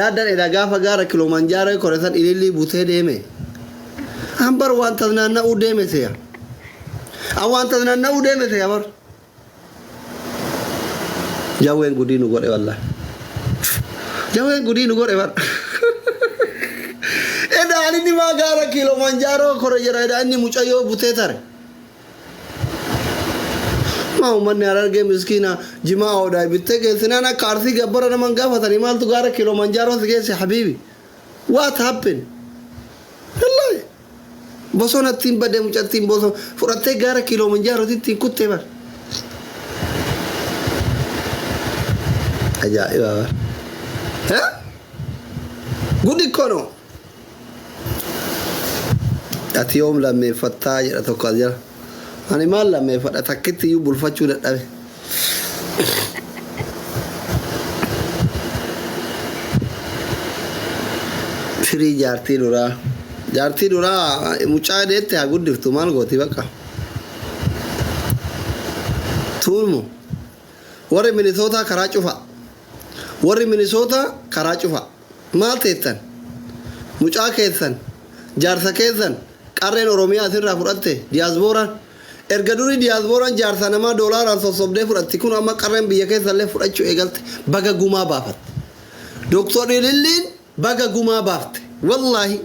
Yaaddan edda gaafa gaara Kiloomanjaaroo koresan ilillii butee deeme. Hambar wanta naanna'uu deeme se'a. Wanta naanna'uu deeme se'a bar. Jawween gudii nu godhe wallahi. Jawween gudii nu godhe bar. Edda inni maa gaara Kiloomanjaaroo kore jira edda inni mucayyoo butee tare. Ma uummanni Harargee miskiina jimaa oodhaa bittee geessinaan akka arsii gabbara naman gaafatanii maaltu gaara Kiloomanjaaroo si geesse habiibi. What happened? Wallahi. Bosona ittiin badee mucattiin bosona fudhattee gaara Kiloomanjaarootti ittiin kuttee bar. Ajaa'iba bar. Gudi kono. Ati yoom lammeeffattaa jedha tokko as jira. Ani maal lammeeffadha takkitti iyyuu bulfachuu dadhabe. Firii jaartii duraa. Jaartii duraa mucaa deette haa guddiftu maal gooti bakka. Tuulmu. Warri Minisootaa karaa cufa. Warri Minisootaa karaa cufa. Maal teettan? Mucaa keessan. Jaarsa keessan. Qarreen Oromiyaa asirraa fudhatte. Diyaasbooraan. Erga durii diyaasbooraan jaarsa namaa doolaaraan sossobdee fudhatti kun amma qarreen biyya keessallee fudhachuu eegalte baga gumaa baafatte. Dooktor Ililliin baga gumaa baafte. Wallaahi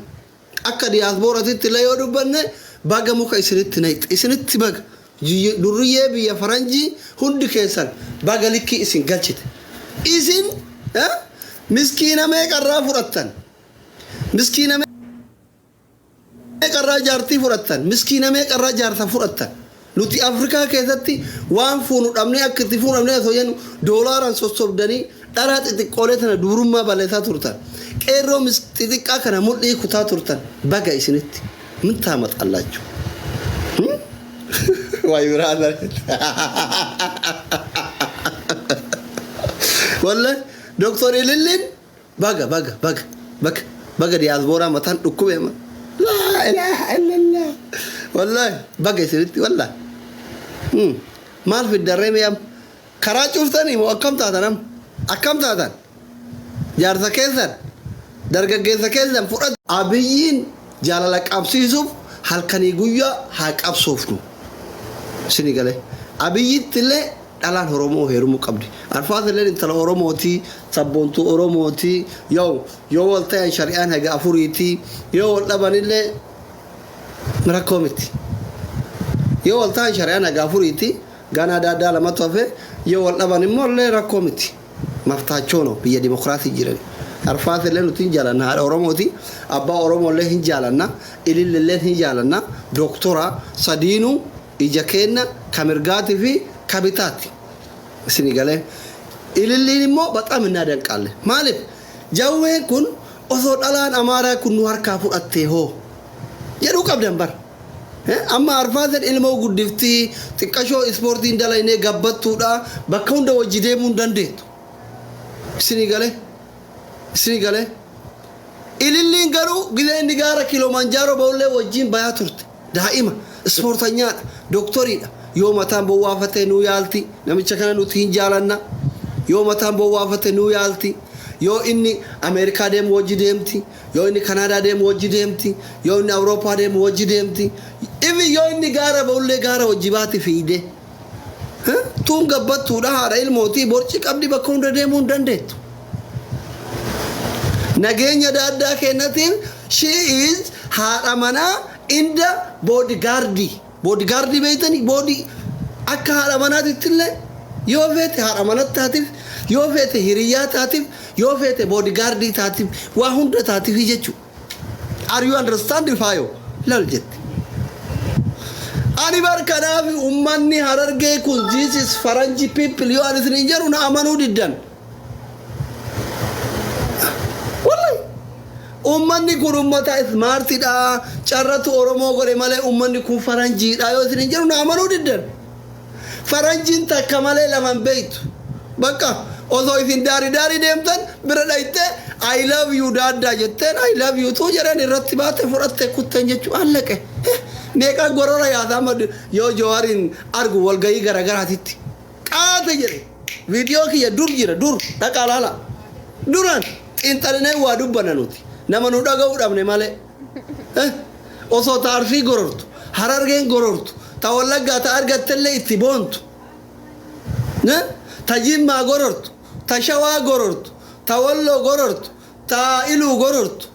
akka diyaasbooratitti illee yoo dubbanne baga muka isinitti naqxe. Isinitti baga durriyyee biyya faranjii hundi keessan baga likkii isin galchite. Isin miskiina meeqarraa fudhattan? Miskiina meeqarraa jaartii fudhattan? Miskiina meeqarraa jaarsa fudhattan? Nuti Afrikaa keessatti waan fuunu dhabnee akka itti fuunamnee osoo jennu doolaaraan sossobdanii dharaa xixiqqoolee tana duurummaa balleessaa turtan. Qeerroo xixiqqaa kana mudhii kutaa turtan baga isinitti. Min taama xallaachuu. Waay biraadha. Wallahi Dooktor Ililliin baga diyaasbooraa mataan dhukkubee ma. Laa ilaaha illallah. Wallahi baga isinitti wallahi. Maal fiddarree mi'am karaa cuftanii moo akkam taatan am akkam taatan jaarsa keessan dargaggeessa keessan fudhatu abiyyiin jaalala qabsiisuuf halkanii guyyaa haa qabsoofnu sini galee abiyyittillee dhalaan Oromoo heerumuu qabdi arfaasillee intala Oromootii sabboontuu Oromootii yoo wal ta'an shari'aan haga afuriitii yoo wal dhabanillee rakkoo miti. Yoo wal ta'an shari'aan haga afuriitii Gana dada lama tofe yoo wal dhaban immoo illee rakkoo miti. Maftaachoon biyya dimokiraasii jiran. Arfaas illee nuti hin jaalanna haadha Oromooti. Abbaa Oromoo illee hin jaalanna. Ililli illee hin jaalanna. Dooktora sadiinuu ija kenna kamirgaatii fi kabitaati. Isin galee. Ililliin immoo baxam hin danqalle. Maaliif jawween kun osoo dhalaan Amaaraa kun nu harkaa fudhattee hoo jedhuu qabdan bara. Amma arfaasan ilmoo guddiftii xiqqashoo ispoortiin dalaynee gabbattuudha bakka hunda wajji deemuu hin dandeettu. Isinii galee ililliin garuu gizee inni gaara Kiloomanjaaroo ba'ullee wajjiin bayaa turte daa'ima ispoortanyaadha dooktoriidha yoo mataan bowwaafate nuu yaalti namicha kana nuti hin jaalanna yoo mataan bowwaafate nuu yaalti yoo inni Ameerikaa deemu wajji deemti yoo inni Kanaadaa deemu wajji deemti yoo inni Awurooppaa deemu wajji deemti ifi yoo inni gaara ba'ullee gaara wajji baati fiide tuun gabbattuudha haadha ilmootii borci qabdi bakka hunda deemuu hin dandeettu. Nageenya daaddaa kennatiin she is haadha manaa inda boodigaardii beeytanii boodii akka haadha manaatitti illee yoo feete haadha manatti taatiif yoo feete hiriyyaa taatiif yoo feete boodigaardii taatiif waa hunda taatiif jechuudha. Are you understanding faayo? Lal jette. Ani barkanaaf ummanni Harargee kun this is faranji people yoo ani isin jedhu na amanuu diddan. Wallahi ummanni kun ummata smartidha carratu Oromoo godhe malee ummanni kun faranjiidha yoo isin jedhu na amanuu diddan. Faranjiin takka malee laman beeytu. Bakka osoo isin daari deemtan bira dhaytee I love you daaddaa jetteen I love you tuu jedhan irratti baate fudhatte kutten jechuu allaqe. Meeqa gorora yaadama yoo Jawaarin argu walgayii garagaraatitti qaate jedhe viidiyoo kiyya dur jira dur dhaqaa laala duran xiinxalinee waa dubbanna nuti nama nu dhaga'uu dhabne malee osoo ta Arsii gorortu Harargeen gorortu ta Wallaggaa ta argattellee itti boontu ta Jimmaa gorortu ta Shawaa gorortu ta Walloo gorortu ta Iluu gorortu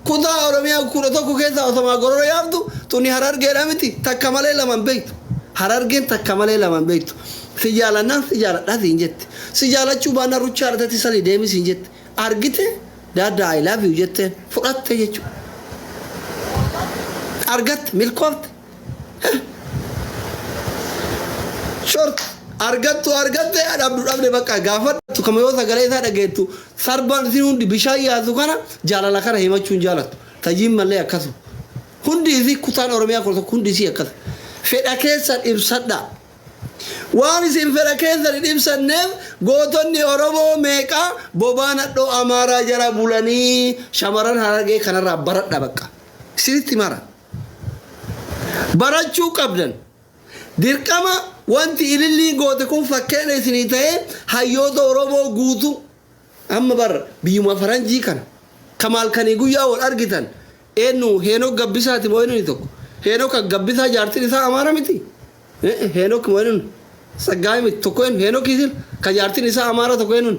kutaa Oromiyaa kudha tokko keessa otomaa gorora yaabdu tuni Harargeedha miti takka malee laman beektu Harargeen takka malee laman beektu si jaalannaan si jaaladhaa siin jette si jaalachuu baannaa ruchaa argate salii deemi siin jette argite daaddaa I love you jetteen fudhatte jechuudha argatte milkoofte short argattu argatte dhabdu dhabde bakka gaafadhu kama yoo sagalee isaa dhageettu sarban isin hundi bishaan yaatu kana jaalala kana himachuun jaalattu tajiin mallee akkasuma hundi isii kutaan Oromiyaa kudha tokko hundi isii akkasuma fedha keessan ibsadha waan isin fedha keessan ibsanneef gootonni Oromoo meeqaa bobaa nadhoo Amaaraa jala bulanii shamaran Harargee kanarraa baradha bakka isinitti mara barachuu qabdan dirqama wanti ililli goote kun fakkeenya isinii ta'ee hayyoota Oromoo guutu amma bar biyyuma faranjii kana kamaal kanii guyyaa wal argitan eenyu Heenok Gabbisaati moo eenyu tokko Heenok Gabbisaa jaartiin isaa Amaara miti Heenok moo eenyu saggaay miti tokko eenyu Heenok isin ka jaartiin isaa Amaara tokko eenyu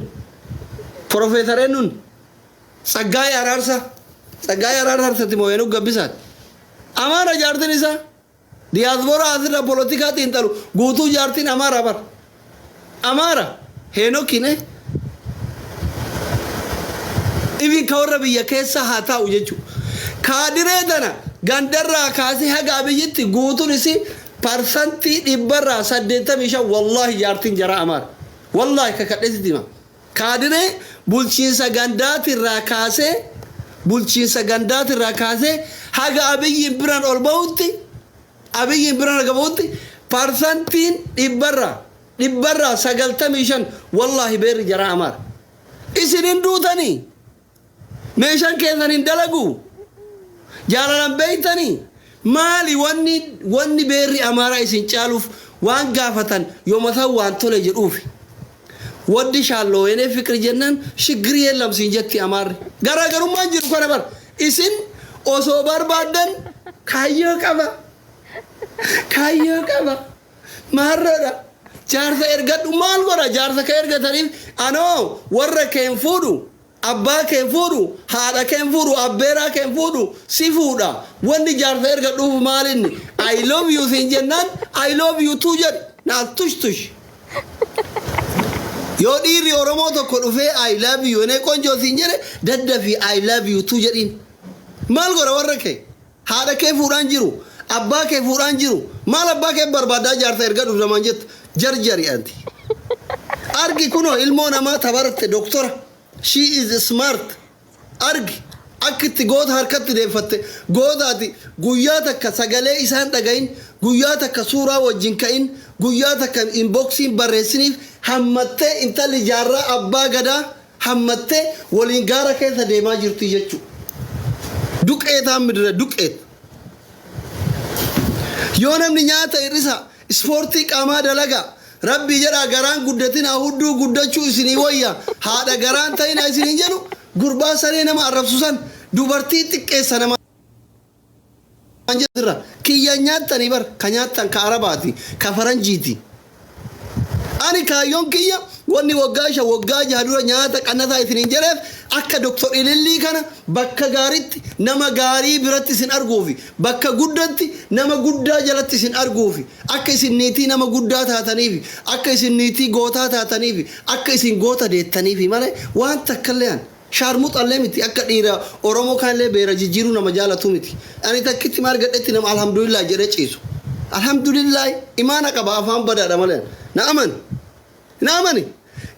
Profeesar eenyu saggaay araarsaati moo Heenok Gabbisaati Amaara jaartiin isaa diaspora asirra politika xiinxalu guutuu jaartiin Amaara bar Amaara Heenokine ibin ka warra biyya keessa haa taa'u jechuudha kaadiree tana gandarraa kaasee haga abiyyitti guutuun isi parsantii 85 wallahi jaartiin jara Amaara wallahi kakadheesitti hima kaadiree bulchiinsa gandaatirraa kaasee haga abiyyiin biraan ol bahutti abiyyiin biraan gabahutti parsantiin 95 wallahi beerri jara Amaara isinin duutanii meeshaan keessan hin dalagu jaalalan beeytanii maali wanni beerri Amaaraa isin caaluuf waan gaafatan yooma waan tole jedhuufi waddi shaalloo yenee fikri jennaan shigrii yeellamsiin jetti Amaarri garaagarummaan jiru kana bar isin osoo barbaaddan kaayyoo qaba maarradha jaarsa ergadhu maal godha jaarsa ka ergataniif anoo warra keen fuudhu abbaa keen fuudhu haadha keen fuudhu abbeeraa keen fuudhu si fuudha wanni jaarsa ergadhuuf maalinni I love you siin jennaan I love you too jedhi naa tush yoo dhiirri Oromoo tokko dhufee I love you enee qonjoo siin jedhe daddafi I love you too jedhiin maal godha warra kee haadha kee fuudhaan jiru abbaa kee fuudhaan jiru maal abbaa kee barbaadaa jaarsa ergadhuuf namaan jettu jarjari anti argi kunoo ilmoo namaa tabarte doktora she is smart argi akkitti goota harkatti deeffatte gootaati guyyaa takka sagalee isaan dhagayin guyyaa takka suuraa wajjin ka'in guyyaa takka inboxiin barreessiniif hammattee intalli jaarraa abbaa gadaa hammattee waliin gaara keessa deemaa jirti jechuudha duqeetaan midira duqeet yoo namni nyaata hir'isa ispoortii qaamaa dalaga rabbi jedha garaan guddatin hudduu guddachuu isinii wayya haadha garaan ta'ina isinii jedhu gurbaa saree nama arrabsusan dubartii xiqqeessa nama jedhirra kiyya nyaatanii bar ka nyaattan ka arabaati ka faranjiiti ani kaayyoon kiyya wanni waggaa jaha dura nyaata qannataa isiniin jedheef akka doktor Ilillii kana bakka gaariitti nama gaarii biratti isin arguufi bakka guddatti nama guddaa jalatti isin arguufi akka isin niitii nama guddaa taataniifi akka isin niitii gootaa taataniifi akka isin goota deettaniifi malee waan takkallee shaarmuxallee miti akka dhiira Oromoo kanillee beera jijjiiruu nama jaalatu miti ani takkitti maal gadhetti nama alhamdulillah jedhee ciisu alhamdulillah imaana qaba afaan badaadha malee na amani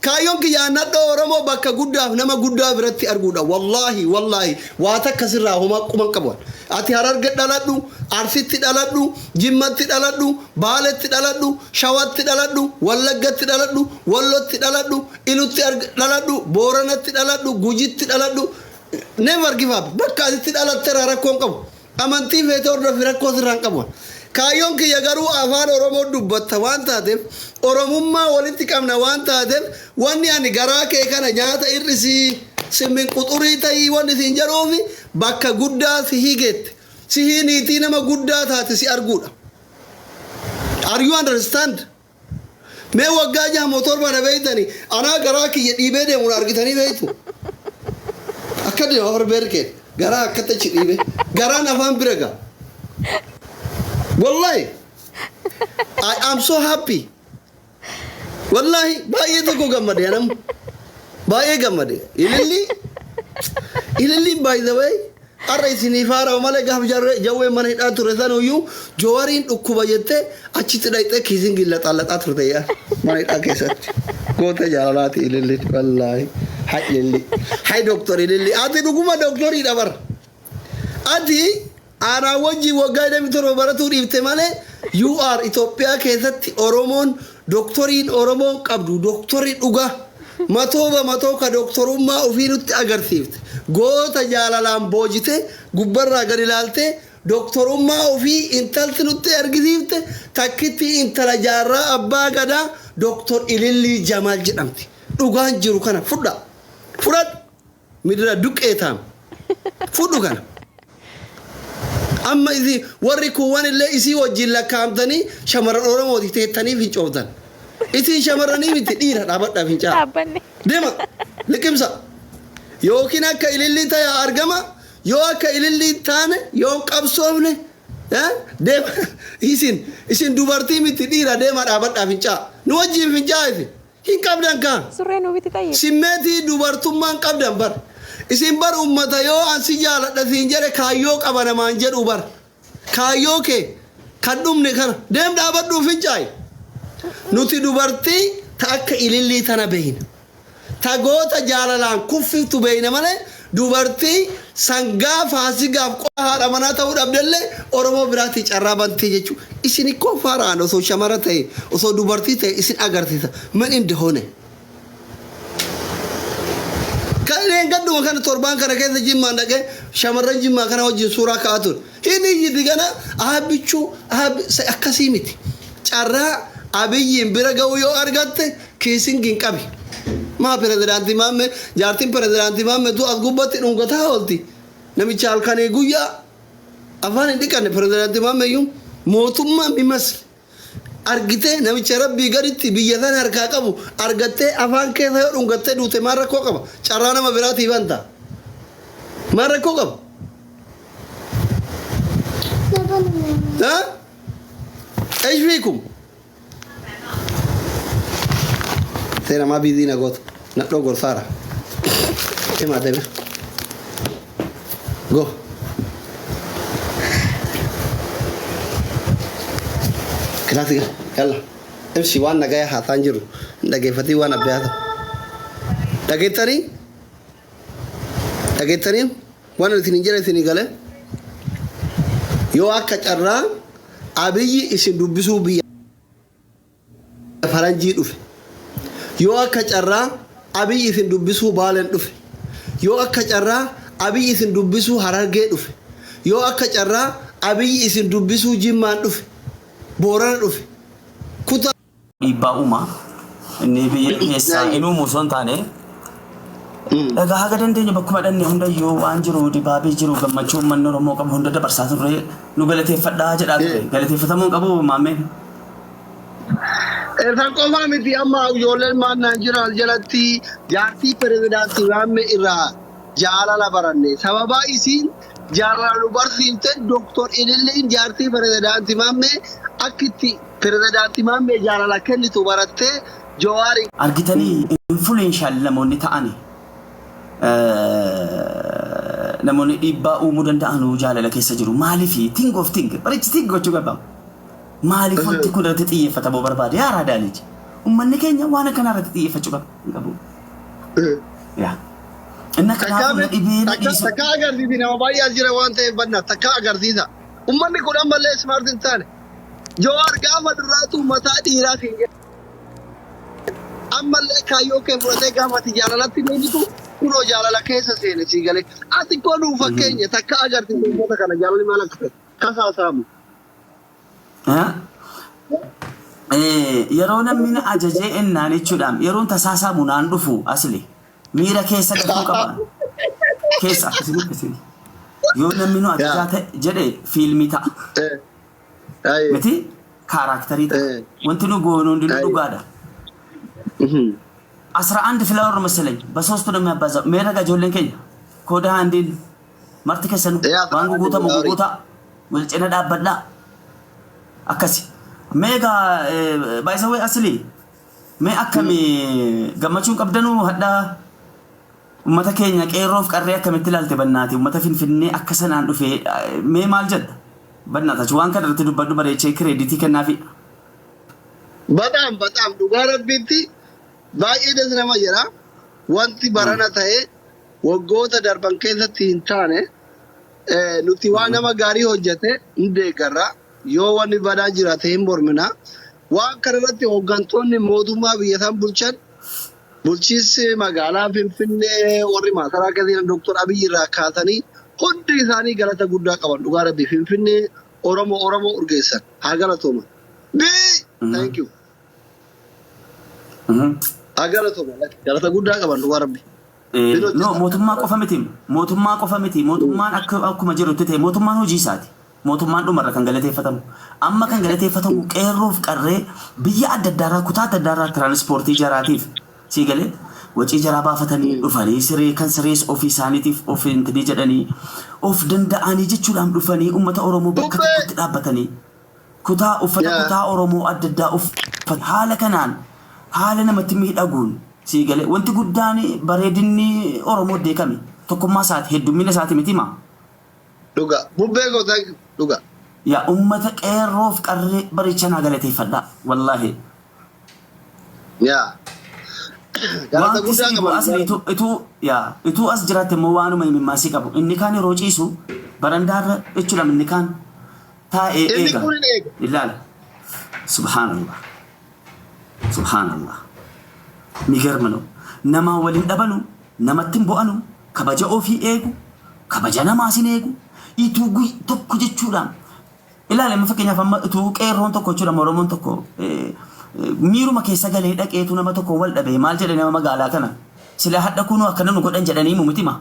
kaayyoon kiyya nadhoo Oromoo bakka guddaaf nama guddaa biratti arguudha wallahi waa takka sirraa homaa quban qaban ati Hararge dhaladhu Arsitti dhaladhu Jimmatti dhaladhu Baaletti dhaladhu Shawatti dhaladhu Wallaggatti dhaladhu Wallotti dhaladhu Ilutti dhaladhu Booranatti dhaladhu Gujitti dhaladhu never give up bakka asitti dhalatte rakkoon qabu amantii feete hordofi rakkoo sirraan qabu kaayyoon kiyya garuu afaan Oromoo dubbatta waan taateef Oromummaa walitti qabna waan taateef wanni ani garaa kee kana nyaata irrisi Simin quxurii ta'ii wanni siin jedhuufi bakka guddaa si higeette. Si hiiniitii nama guddaa taate si arguudha. Are you understand? Mee waggaa jaha motor bana beeytanii anaa garaa kiyya dhiibee deemuun argitanii beeytu. Akka deema barbeerkee garaa akkatti achi dhiibee garaan afaan bira gaa. Wallahi I am so happy. Wallahi baay'ee tokko gammade anam. Baay'ee gammade. Ililli by the way arra isinii faara malee gaaf jawwee mana hidhaa ture sanuyyuu Jowaariin dhukkuba jettee achitti dhaqxee kiisiin gillaxallaxaa turte yaa mana hidhaa keessatti. Goota jaalalaati ililli wallahi. Hai ililli. Hai doktor ililli. Ati dhuguma doktorii dabar. Ati aanaa wajji waggaa 27 baratuu dhiifte malee you are Itoophiyaa keessatti Oromoon doktoriin Oromoon qabdu doktorii dhugaa. Matoo ka doktorummaa ofii nutti agarsiifte. Goota jaalalaan boojite gubbarraa gad ilaalte doktorummaa ofii intalti nutti argisiifte takkitti intala jaarraa abbaa gadaa doktor Ilillii Jamaal jedhamti. Dhugaan jiru kana fudha. Fudhadhu midira duqqeetaan fudhu kana. Amma isi warri kuwwan illee isii wajjin lakkaa'amtanii shamarran Oromooti teettanii fincooftan. Isin shamarranii miti dhiira dhaabadhaa fincaa. Deema liqimsa. Yookiin akka ilillii ta'e argama yoo akka ilillii taane yoo qabsoofne deema isin dubartii miti dhiira deema dhaabadhaa fincaa. Nu wajjin fincaa ifi hin qabdan kaan. Surree nu biti ta'e. Simmeetii dubartummaan qabdan bar. Isin bar ummata yoo ansi jaaladha siin jedhe kaayyoo qaba namaan jedhu bar. Kaayyoo kee kan dhumne kana deem dhaabadhuu fincaayi. Nuti dubartii ta akka ilillii tana beeyna. Ta goota jaalalaan kuffiftu beeyna malee dubartii sangaa faasigaaf qofa haadha manaa ta'uu dhabdellee Oromoo biraatti carraa bantee jechuudha. Isin ikkoo faaraan osoo shamara ta'e osoo dubartii ta'e isin agarsiisa. Man indi hoone. Kanneen gadduma kana torbaan kana keessa jimmaan dhaqee shamarran jimmaa kana wajjin suuraa ka'aa ture. Inni iyyiti kana aabbichuu akkasii miti. Carraa abiyyiin bira ga'u yoo argatte kiisingin qabi. Maa pirezidaantii maamme jaartiin pirezidaantii maamme tu as gubbatti dhungataa oolti. Namicha halkanii guyyaa afaan hin dhiqanne pirezidaantii maamme iyyuu mootummaa mimas argitee namicha rabbii gaditti biyya sana harkaa qabu argattee afaan keessa yoo dhungattee duute maal rakkoo qaba? Carraa nama biraatiif hanta. Maal rakkoo qaba? Eesh fiikum? Tena ma bidina got na dogo sara ema debe go klasika yalla emsi wana gaya hatanjiru ndage fati wana beata dagetani wana tininjere tinigale yo akka carra abiyyi isin dubbisu biya faranji dhufe yoo akka carraa abiyyi isin dubbisuu baaleen dhufe yoo akka carraa abiyyi isin dubbisuu harargee dhufe yoo akka carraa abiyyi isin dubbisuu jimmaan dhufe boorana dhufe kutaa dhiibbaa uumaa inni biyya keessaa inuu musoon taane egaa haga dandeenya bakkuma dhanne hundayyuu waan jiru dibaabee jiru gammachuu uummanni Oromoo qabu hunda dabarsaa turre nu galateeffadhaa jedhaa ture galateeffatamuu qabu maammeen. San qofa miti amma ijoolleen maannaan jiran jalatti jaartii pirezidaantii maamme irraa jaalala baranne sababa isiin jaalala nu barsiifte doktor Ililliin jaartii pirezidaantii maamme akkitti pirezidaantii maamme jaalala kennitu barattee Jowaari argitanii influential namoonni ta'ani namoonni dhiibbaa uumuu danda'an jaalala keessa jiru maaliifi think of think barichi think gochuu qabaa. Maaliif wanti kun irratti xiyyeeffatamuu barbaade yaa raadaanichi uummanni keenya waan kana irratti xiyyeeffachuu qabu. Yaa inna kanaaf dhibeen dhiisu takka agarsiisa nama baay'ee jira waan ta'eef banna takka agarsiisa uummanni kun ammallee smart hin taane Jowaar gaafa duraatu mataa dhiiraa keenya ammallee kaayyoo kee fudhatee gaafa jaalalatti deebitu kunoo jaalala keessa seene sii galee ati godhuu fakkeenya takka agarsiisa ummata kana jaalalli maal akka kasaasamu. Yeroo namni ajajee ennaan jechuudhaan yeroon tasaasamu naan dhufu asli miira keessa galchuu qaba. Keessa akkasii. Yoo namni nu adda ta'e jedhee fiilmii ta'a. Miti kaaraakterii ta'a. Wanti nu goonu hundi nu dhugaadha. 11 ፍላወር መሰለኝ በሶስቱ ነው የሚያባዛው። ሜረጋ ጆለን ከኛ ኮዳ አንዲን ማርት ከሰኑ ባንጉ ጉታ ሙጉታ ወልጨና ዳበላ አከሲ ሜጋ ባይሰዌ አስሊ ሜ አከሚ ገመቹን ቀብደኑ ሀዳ ኡመተ ከኛ ቀሮፍ ቀሬ አከምት ላልተ በናቲ ኡመተ ፊንፊኔ አከሰናን ዱፌ ሜ ማልጀት በናታችሁ ዋን ከደርት ዱበዱ በሬቼ ክሬዲቲ ከናፊ በጣም ዱጋረ ቢቲ baay'ee des nama jira wanti barana ta'e waggoota darban keessatti hin taane nuti waan nama gaarii hojjete hindeeggarra yoo wanni badaa jiraate hin mormina waan kana irratti hooggantoonni mootummaa biyya san bulchan bulchiinsi magaalaa Finfinnee warri maasaraa gadiina Dr. Abiy irraa kaasanii hundi isaanii galata guddaa qaban dhugaa rabbi Finfinnee Oromoo urgeessan haa galatooma. Thank you. Agalatoma galata guddaa qaban dhugaa rabbi. No mootummaa qofa miti mootummaan akkuma jirutti ta'e mootummaan hojii isaati. Mootummaan dhumarra kan galateeffatamu amma kan galateeffatamu qeerroof qarree biyya adda addaa kutaa adda addaa tiraanspoortii jaraatiif sii galee wacii jaraa baafatanii dhufanii siree kan sirees ofii isaaniitiif of intini jedhanii of danda'anii jechuudhaan dhufanii uummata Oromoo bakka tokkotti dhaabbatanii kutaa uffata kutaa Oromoo adda addaa uffata haala kanaan haala namatti miidhaguun sii galee wanti guddaan bareedinni Oromoo deekame tokkummaa isaati heddummina isaati miti maa dhuga bubbee goota dhuga yaa ummata qeerroof qarree bareechanaa galateeffadha wallaahi yaa galata guddaa qaban asli itu as jiraate moo waanuma himimmaasii qabu inni kaan yeroo ciisu barandaarra jechuudha inni kaan taa'ee eega ilaala subhaanallah subhanallah migarmano nama walin dhabanu namattin bo'anu kabaja ofii eegu kabaja namaa sin eegu itu tokko jechuudhaan ilaale ma fakkeenyaaf amma itu qeerroon tokko jechuudha Oromoon tokko miiruma keessa galee dhaqeetu nama tokko wal dhabe maal jedhe nama magaalaa kana sila hadda kunu akkana nu godhan jedhanii mumitima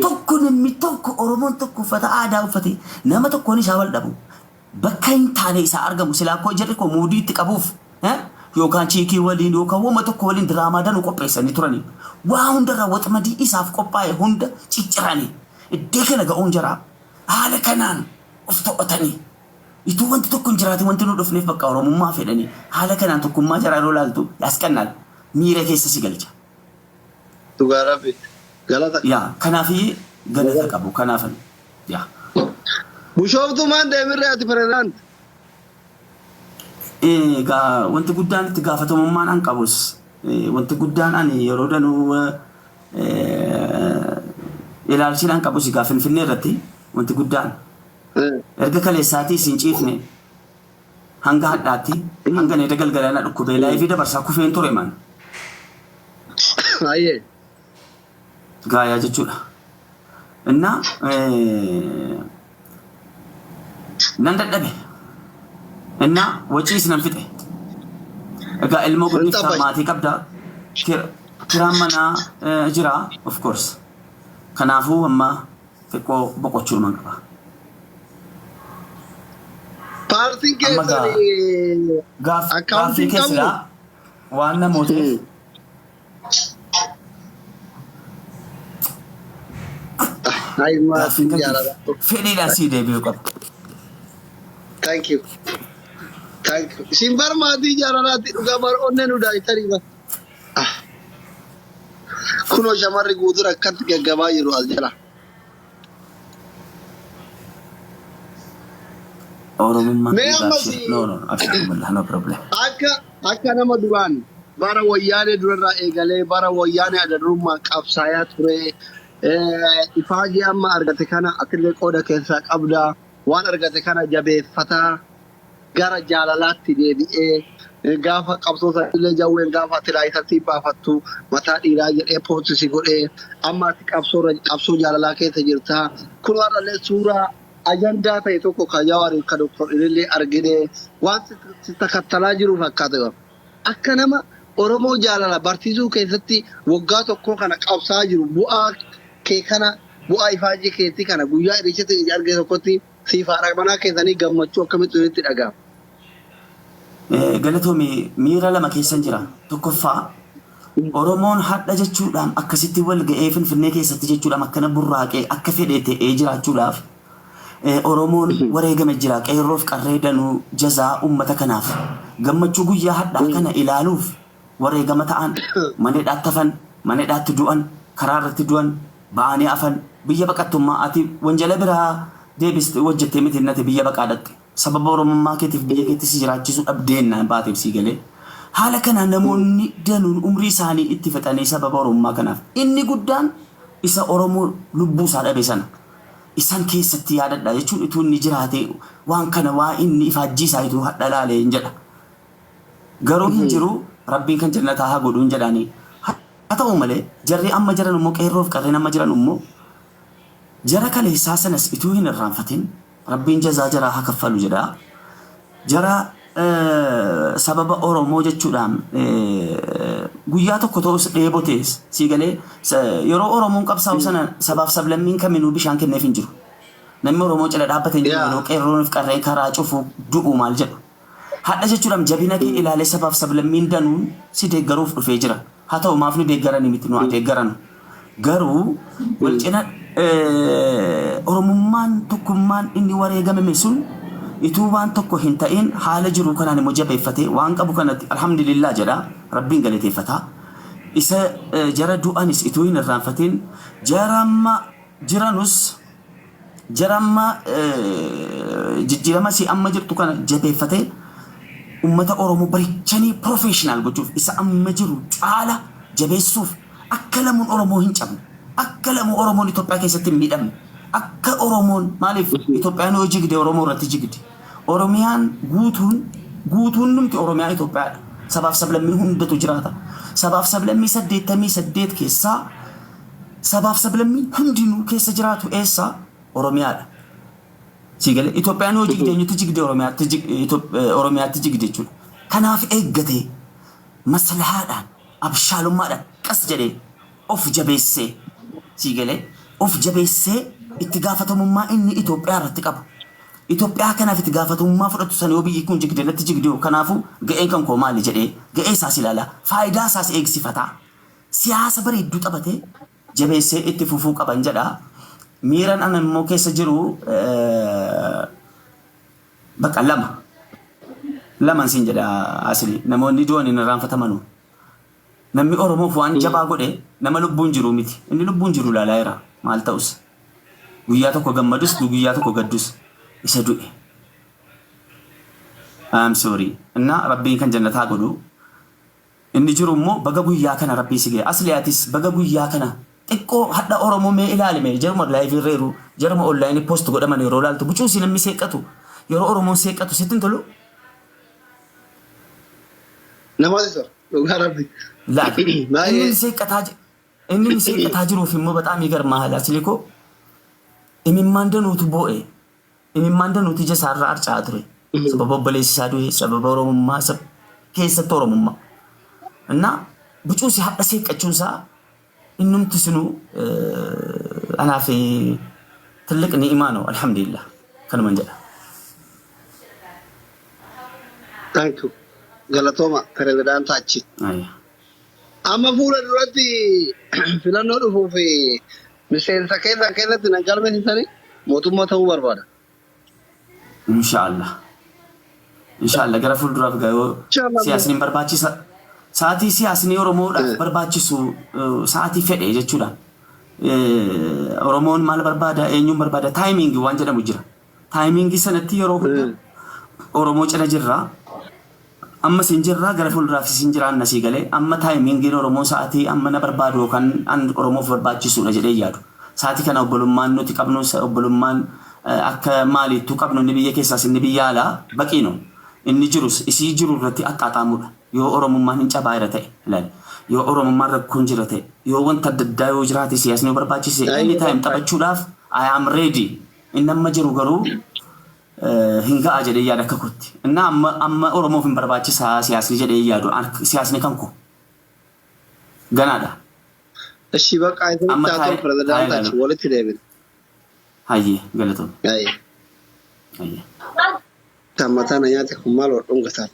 tokko namni tokko Oromoon tokko uffata aadaa uffate nama tokkoon isaa wal dhabu bakka hin taane isaa argamu sila akkoo jedhe ko muudii itti qabuuf yookaan chiikii waliin yookaan wama tokko waliin diraamaa danuu qopheessanii turanii waa hundarraa waxmadii isaaf qophaa'e hunda cicciranii iddoo kana ga'uun jira haala kanaan of to'atanii ituu wanti tokko hin jiraate wanti nu dhufneef bakka Oromummaa fedhanii haala kanaan tokkummaa jira yeroo laaltu yaasqannaal miira keessa si galcha. Dhugaa rabbi galata. Yaa kanaafi galata qabu kanaafan yaa. Bushooftumaan deemirree ati pirezidaanti. Wanti guddaan itti gaafatamummaan an qabus wanti guddaan ani yeroo danuu ilaalchiidhaan qabus Finfinnee irratti wanti guddaan erga kaleessaatii isin ciifne hanga hadhaatti hanga needa galgalaana dhukkubee laayifii dabarsaa kufeen ture man gaayaa jechuudha innaa nan dadhabe إننا وجيس ننفتح. إذا الموجود نفتح ماتي كبدا كرامنا جرا of course. كنافو أما فيكو بقول من كبا. Parting kesari. Accounting kesra. وانا موتيف. Hai ma. فيني لا سيدي بيوكب. Thank you. Simbar mati jaranati ugabar onnen udah itari ba. Kuno shamarri guutur akkatti gaggabaa jiru as jala. Oromummaa no problem. Akka nama duraan bara wayyaanee durarraa eegalee bara wayyaanee adarummaa qabsaayaa ture ifaajii amma argate kana atillee qooda keessaa qabda waan argate kana jabeeffataa gara jaalalaatti deebi'ee gaafa qabsoota illee jawween gaafa tilaayitatti baafattu mataa dhiiraa jedhee poosisi godhee amma ati qabsoo jaalalaa keessa jirta kun warrallee suuraa ajandaa ta'e tokko kan Jawaariif kan Dr. illee argine waan si takattalaa jiru fakkaata akka nama Oromoo jaalala barsiisuu keessatti waggaa tokko kana qabsaa jiru bu'aa kee kana bu'aa ifaajii keetii kana guyyaa irreechatti argee tokkotti siifaadha manaa keessanii gammachuu akkamitti itti dhaga'ama. Galatoomii miira lama keessan jira. Tokkoffaa Oromoon hadha jechuudhaan akkasitti wal ga'ee Finfinnee keessatti jechuudhaan akkana burraaqee akka fedhee ta'ee jiraachuudhaaf Oromoon wareegame jira qeerroof qarree danuu jazaa uummata kanaaf gammachuu guyyaa hadhaa kana ilaaluuf wareegama ta'an maneedhaatti hafan maneedhaatti du'an karaa irratti du'an ba'anii hafan biyya baqattummaa ati wanjala biraa deebiste hojjettee miti nate biyya baqaadhatte sababa Oromummaa keetiif biyya keettis jiraachisuu dhabdeennaan baateef sii galee haala kana namoonni danuun umrii isaanii itti fixanii sababa Oromummaa kanaaf inni guddaan isa Oromoo lubbuu isaa dhabe sana isan keessatti yaadadha jechuun utuu inni jiraate waan kana waa inni ifaajjii isaa ituu hadha laalee hin jedha garuu hin jiru rabbiin kan jannataa haa godhu hin jedhanii haa ta'u malee jarri amma jiran immoo qeerroof qarreen amma jiran immoo jara kaleessaa sanas ituu hin irraanfatin rabbiin jazaa jaraa haa kaffalu jedha jara sababa Oromoo jechuudhaan guyyaa tokko ta'us dheebotees sii galee yeroo Oromoon qabsaa'u sana sabaaf sablammiin kaminuu bishaan kenneef hin jiru. Namni Oromoo cala dhaabbate hin jiru yeroo qeerrooniif qarree karaa cufu du'u maal jedhu. Hadha jechuudhaan jabina kee ilaalee sabaaf sablammiin danuun si deeggaruuf dhufee jira. Haa ta'u maaf nu deeggaranii miti nu deeggaran. Garuu wal cina Oromummaan tokkummaan inni wareegamame sun ituu waan tokko hin ta'in haala jiru kanaan immoo jabeeffatee waan qabu kanatti alhamdulillah jedha rabbiin galateeffata isa jara du'anis ituu hin irraanfatin jaramma jiranus jaramma jijjiirama si amma jirtu kana jabeeffatee ummata Oromoo barichanii professional gochuuf isa amma jiru caala jabeessuuf akka lamuun Oromoo hin cabne akka lamuun Oromoon Itoophiyaa keessatti hin miidhamne akka Oromoon maaliif Itoophiyaan yoo jigde Oromoo irratti jigde Oromiyaan guutuun numti Oromiyaa Itoophiyaadha. Sabaaf sablammii hundatu jiraata. Sabaaf sablammii 88 keessaa sabaaf sablammii hundinuu keessa jiraatu eessa Oromiyaadha. Siigalee Itoophiyaan yoo jigde eenyutti jigde Oromiyaatti jigde jechuudha. Kanaaf eeggatee maslahaadhaan abshaalummaadhaan qas jedhee of jabeessee siigalee of jabeessee itti gaafatamummaa inni Itoophiyaa irratti qabu. Itoophiyaa kanaaf itti gaafatamummaa fudhatu sana yoo biyyi kun jigde natti jigdee kanaafuu ga'een kan koo maali jedhee ga'ee isaas ilaala faayidaa isaas eegsifataa siyaasa bareedduu taphatee jabeessee itti fufuu qaban jedha miiran ana immoo keessa jiru bakka lama siin jedha asli namoonni du'an hin irraanfatamanu namni Oromoof waan jabaa godhe nama lubbuun jiru miti inni lubbuun jiru laalaa jira maal ta'us guyyaa tokko gammadus guyyaa tokko gaddus isa du'e. I'm sorry. Inna rabbiin kan jannataa godhu. Inni jiru immoo baga guyyaa kana rabbii si ga'e. Asliyatis baga guyyaa kana xiqqoo hadha Oromoo mee ilaalime jarma live irreeru jarma online post godhaman yeroo laaltu bucuu si namni seeqatu yeroo Oromoon seeqatu sittin tolu. Namaati sir. Dhugaa rabbi. Inni seeqataa jiruuf immoo bataamii garmaa haala silikoo. Imimmaan danuutu boo'e. Imimmaan danuuti ija isaarraa harca'aa ture. Sababa obboleessi isaa du'e sababa Oromummaa keessatti Oromummaa. Innaa bucuusi hadha seeqqachuun isaa innumti sinu anaaf tilliq ni'imaa no alhamdulillah kanuman jedha. Thank you. Galatooma pirezidaantaa achi. Amma fuula duratti filannoo dhufuuf miseensa keessatti na galmeessisanii mootummaa ta'uu barbaada. Inshallah gara fuulduraaf ga'oo siyaasni barbaachisa sa'aatii siyaasni Oromoodhaaf barbaachisu sa'aatii fedhe jechuudha. Oromoon maal barbaada eenyuun barbaada taayimingi waan jedhamu jira. Taayimingi sanatti yeroo hunda Oromoo cina jirra. Amma sin jirra gara fuulduraaf sin jiraan nasii galee amma taayimingiin Oromoo sa'aatii amma na barbaadu kan an Oromoof barbaachisudha jedhee yaadu. Sa'aatii kana obbolummaan nuti qabnu obbolummaan akka maaliitu qabnu ni biyya keessaas ni biyya alaa baqiino inni jirus isii jiru irratti axxaaxaamudha yoo Oromummaan hin cabaa irra ta'e ilaali yoo Oromummaan rakkoon jira ta'e yoo wanta adda addaa yoo jiraate siyaasni yoo barbaachise inni taa'im taphachuudhaaf I am ready inni amma jiru garuu hin ga'a jedhee yaada akka kutti inni amma Oromoof hin barbaachisaa siyaasni jedhee yaadu siyaasni kan koo ገናዳ እሺ በቃ አይተምታቶ ፕሬዝዳንታችን ወለት ደብል ሃይ ገለቶ አይ ሃይ ታማታና ያተ ሁማል ወዶም ገታል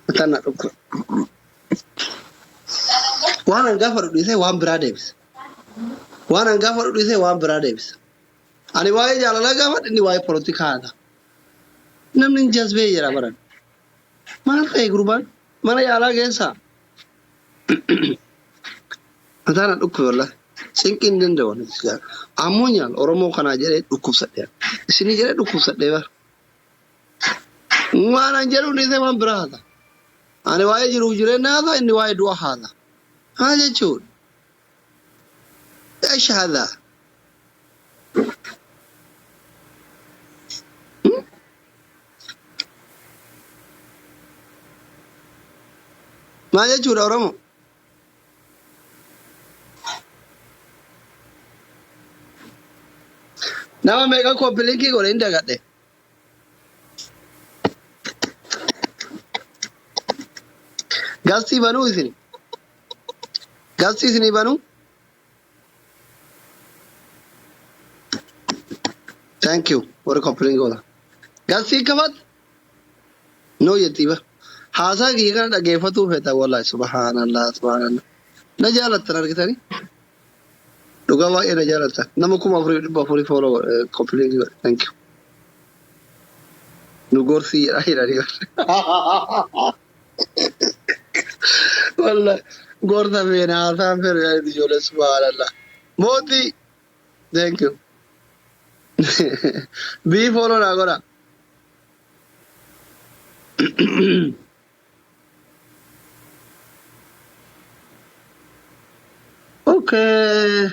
መታና ዶክ ዋና ጋፈሩ ዲሴ ዋን ብራዴብስ ዋና ጋፈሩ ዲሴ ዋን ብራዴብስ አኒ ዋይ ጃላላ ጋፈድ እንዲ ዋይ ፖለቲካ አታ namni jazbe jira baran maal ta'e gurbaan mana yaalaa geessa mataana dhukku walla sinqiin danda'u ammoonyaan oromoo kanaa jedhee dhukkubsadhe isinii jedhee dhukkubsadhe bar waan an jedhu dhiisee waan biraa haata ani waa'ee jiruuf jireenya haata inni waa'ee du'a haata haa jechuun ايش هذا ما jechuudha oromoo nama meeqa koppilinkii godhe hin dagadhe gastii banuu isin gastii isinii banuu thank you warra koppilinkii godha gastii kabat noo jettii ba haasaa kiyya kana dhageeffatuu feeta wallahi subhaanallah subhaanallah na jaalattan argitanii dhugaa baay'ee na jaalattan nama 4,400 follow complete thank you nu gorsii jedhanii wallahi gorsa feena haasaan feena ijoollee subhaanallah mootii thank you bii follow naa godha Okay.